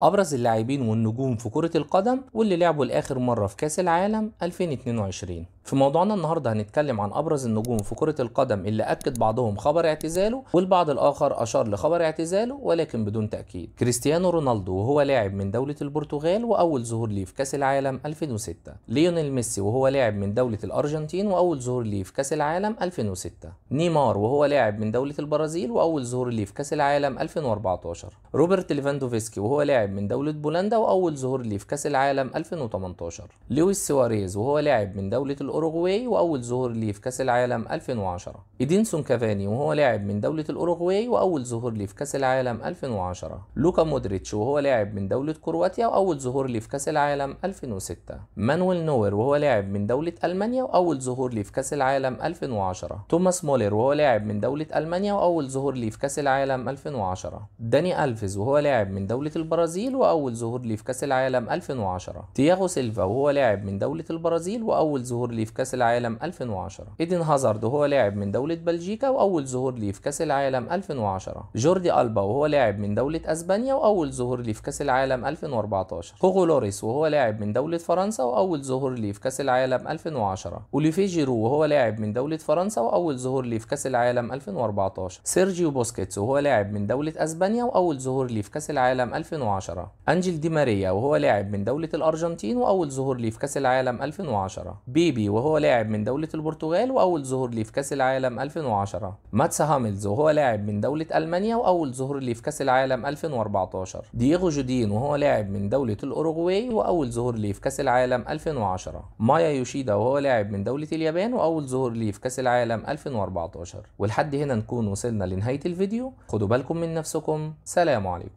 أبرز اللاعبين والنجوم في كرة القدم واللي لعبوا لآخر مرة في كأس العالم 2022. في موضوعنا النهاردة هنتكلم عن أبرز النجوم في كرة القدم اللي أكد بعضهم خبر اعتزاله والبعض الآخر أشار لخبر اعتزاله ولكن بدون تأكيد. كريستيانو رونالدو وهو لاعب من دولة البرتغال وأول ظهور ليه في كأس العالم 2006. ليونيل ميسي وهو لاعب من دولة الأرجنتين وأول ظهور ليه في كأس العالم 2006. نيمار وهو لاعب من دولة البرازيل وأول ظهور ليه في كأس العالم 2014. روبرت ليفاندوفسكي وهو لاعب من دولة بولندا وأول ظهور ليه في كأس العالم 2018. لويس سواريز وهو لاعب من دولة الأوروغواي وأول ظهور ليه في كأس العالم 2010. إدينسون كافاني وهو لاعب من دولة الأوروغواي وأول ظهور ليه في كأس العالم 2010. لوكا مودريتش وهو لاعب من دولة كرواتيا وأول ظهور ليه في كأس العالم 2006. مانويل نوير وهو لاعب من دولة ألمانيا وأول ظهور ليه في كأس العالم 2010. توماس مولر وهو لاعب من دولة ألمانيا وأول ظهور ليه في كأس العالم 2010. داني ألفيز وهو لاعب من دولة البرازيل وأول ظهور ليه في كأس العالم 2010. تياغو سيلفا وهو لاعب من دولة البرازيل وأول ظهور ليه في كأس العالم 2010. إيدن هازارد وهو لاعب من دولة بلجيكا وأول ظهور ليه في كأس العالم 2010. جوردي ألبا وهو لاعب من دولة أسبانيا وأول ظهور ليه في كأس العالم 2014. هوغو لوريس وهو لاعب من دولة فرنسا وأول ظهور ليه في كأس العالم 2010. أوليفيه جيرو وهو لاعب من دولة فرنسا وأول ظهور ليه في كأس العالم 2014. سيرجيو بوسكيتس وهو لاعب من دولة أسبانيا وأول ظهور ليه في كأس العالم 2010. أنجيل دي ماريا وهو لاعب من دولة الأرجنتين وأول ظهور ليه في كأس العالم 2010. بيبي وهو لاعب من دولة البرتغال وأول ظهور ليه في كأس العالم 2010. ماتس هاملز وهو لاعب من دولة ألمانيا وأول ظهور ليه في كأس العالم 2014. دييغو جودين وهو لاعب من دولة الأوروغواي وأول ظهور ليه في كأس العالم 2010. مايا يوشيدا وهو لاعب من دولة اليابان وأول ظهور ليه في كأس العالم 2014. ولحد هنا نكون وصلنا لنهاية الفيديو. خدوا بالكم من نفسكم. سلام عليكم.